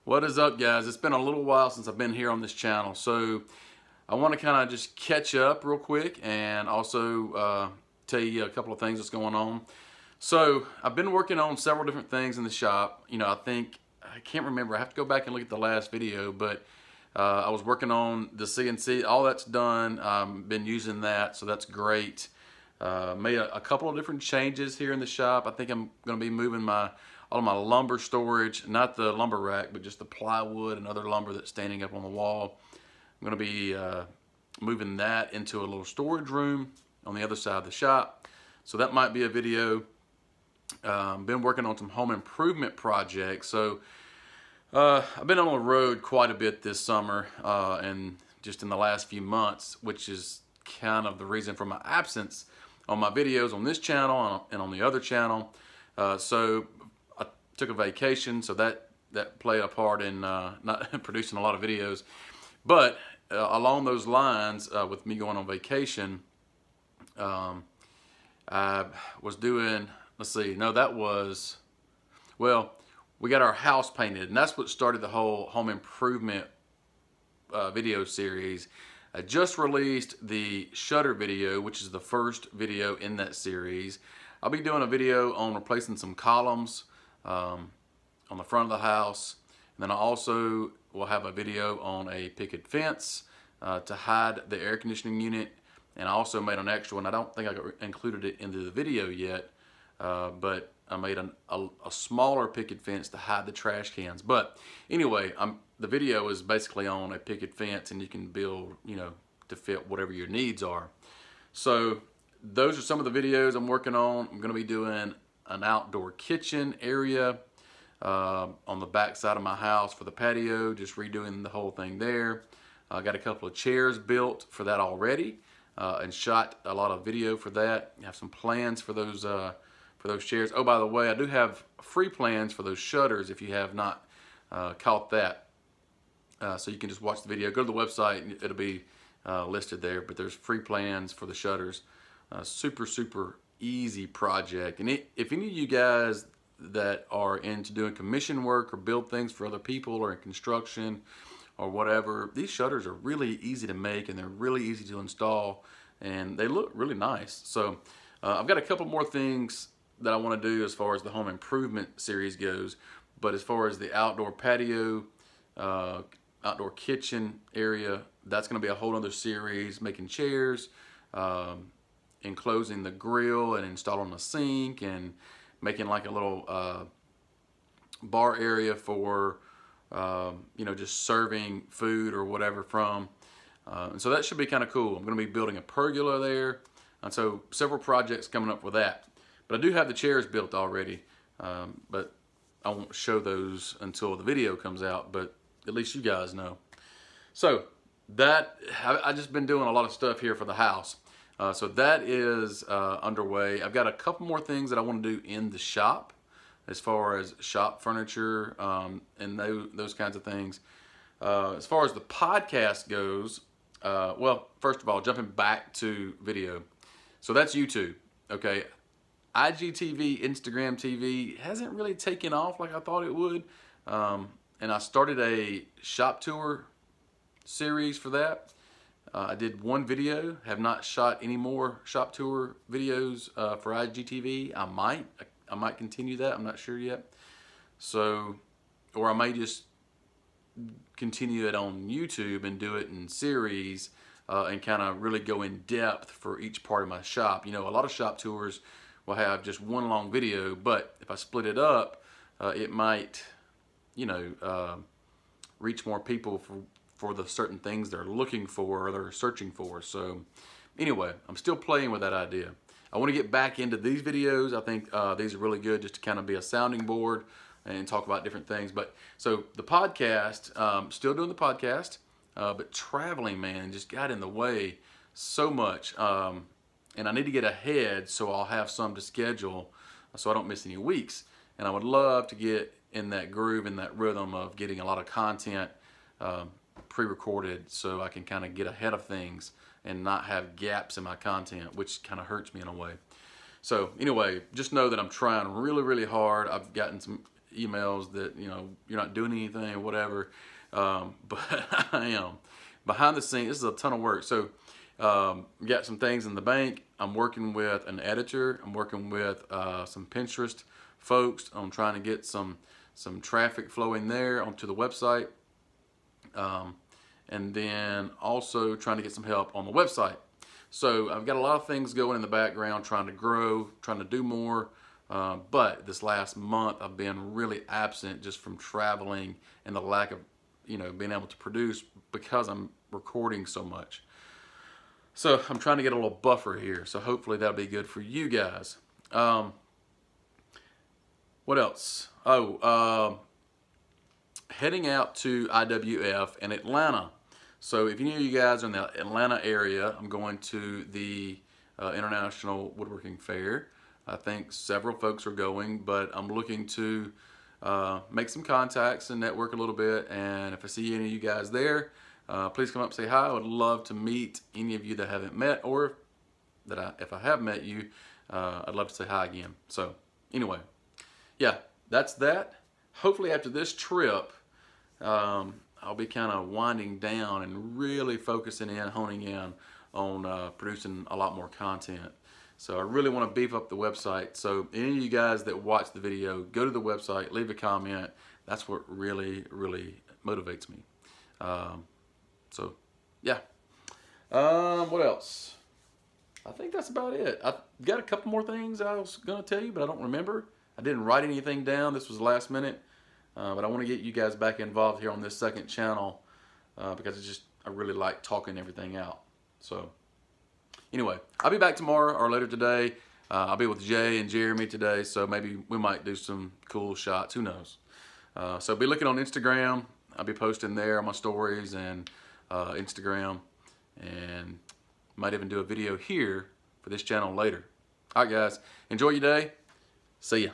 What is up, guys? It's been a little while since I've been here on this channel, so I want to kind of just catch up real quick and also tell you a couple of things that's going on. So I've been working on several different things in the shop. You know, I can't remember. I have to go back and look at the last video, but I was working on the CNC. All that's done. Been using that, so that's great. Made a couple of different changes here in the shop. I think I'm going to be moving all of my lumber storage, not the lumber rack, but just the plywood and other lumber that's standing up on the wall. I'm going to be moving that into a little storage room on the other side of the shop. So that might be a video. Been working on some home improvement projects. So I've been on the road quite a bit this summer and just in the last few months, which is kind of the reason for my absence on my videos on this channel and on the other channel. So I took a vacation, so that played a part in not producing a lot of videos. But along those lines, with me going on vacation, I was doing, let's see, no, that was, well, we got our house painted, and that's what started the whole home improvement video series. I just released the shutter video, which is the first video in that series. I'll be doing a video on replacing some columns on the front of the house. And then I also will have a video on a picket fence to hide the air conditioning unit. And I also made an extra one. I don't think I included it into the video yet, but I made a smaller picket fence to hide the trash cans. But anyway, the video is basically on a picket fence, and you can build, you know, to fit whatever your needs are. So those are some of the videos I'm working on. I'm going to be doing an outdoor kitchen area on the back side of my house for the patio, just redoing the whole thing there. I got a couple of chairs built for that already and shot a lot of video for that. I have some plans for those chairs. Oh, by the way, I do have free plans for those shutters if you have not caught that. So you can just watch the video. Go to the website and it'll be listed there. But there's free plans for the shutters. Super easy project. And if any of you guys that are into doing commission work or build things for other people or in construction or whatever, these shutters are really easy to make and they're really easy to install and they look really nice. So I've got a couple more things that I want to do as far as the home improvement series goes, but as far as the outdoor patio, outdoor kitchen area, that's going to be a whole other series, making chairs, enclosing the grill and installing a sink and making like a little bar area for you know, just serving food or whatever from. And so that should be kind of cool. I'm going to be building a pergola there, and so several projects coming up with that. But I do have the chairs built already, but I won't show those until the video comes out, but at least you guys know. So that, I've just been doing a lot of stuff here for the house. So that is underway. I've got a couple more things that I want to do in the shop as far as shop furniture and those kinds of things. As far as the podcast goes, well, first of all, jumping back to video. So that's YouTube, okay? IGTV, Instagram TV hasn't really taken off like I thought it would. And I started a shop tour series for that. I did one video, have not shot any more shop tour videos for IGTV. I might continue that, I'm not sure yet. So, or I may just continue it on YouTube and do it in series and kind of really go in depth for each part of my shop. You know, a lot of shop tours will have just one long video, but if I split it up, it might, you know, reach more people for the certain things they're looking for or they're searching for. So anyway, I'm still playing with that idea. I want to get back into these videos. I think these are really good just to kind of be a sounding board and talk about different things. But so the podcast, still doing the podcast, but traveling, man, just got in the way so much. And I need to get ahead so I'll have some to schedule so I don't miss any weeks. And I would love to get in that groove, in that rhythm of getting a lot of content pre-recorded so I can kind of get ahead of things and not have gaps in my content, which kind of hurts me in a way. So anyway, just know that I'm trying really hard. I've gotten some emails that, you know, you're not doing anything or whatever. But I am. Behind the scenes, this is a ton of work. So got some things in the bank. I'm working with an editor. I'm working with some Pinterest folks on trying to get some traffic flowing there onto the website. And then also trying to get some help on the website. So I've got a lot of things going in the background, trying to grow, trying to do more. But this last month I've been really absent just from traveling and the lack of, you know, being able to produce because I'm recording so much. So I'm trying to get a little buffer here. So hopefully that'll be good for you guys. What else? Heading out to IWF in Atlanta. So if any of you guys are in the Atlanta area, I'm going to the International Woodworking Fair. I think several folks are going, but I'm looking to make some contacts and network a little bit. And if I see any of you guys there, please come up and say hi. I would love to meet any of you that I haven't met, or if I have met you, I'd love to say hi again. So anyway, yeah, that's that. Hopefully after this trip, I'll be kind of winding down and really focusing in, honing in on producing a lot more content. So I really want to beef up the website. So any of you guys that watch the video, go to the website, leave a comment. That's what really, really motivates me. So yeah. What else? I think that's about it. I've got a couple more things I was going to tell you, but I don't remember. I didn't write anything down. This was last minute. But I want to get you guys back involved here on this second channel because I really like talking everything out. So anyway, I'll be back tomorrow or later today. I'll be with Jay and Jeremy today, so maybe we might do some cool shots. Who knows? So be looking on Instagram. I'll be posting there on my stories and Instagram, and might even do a video here for this channel later. All right, guys, enjoy your day. See ya.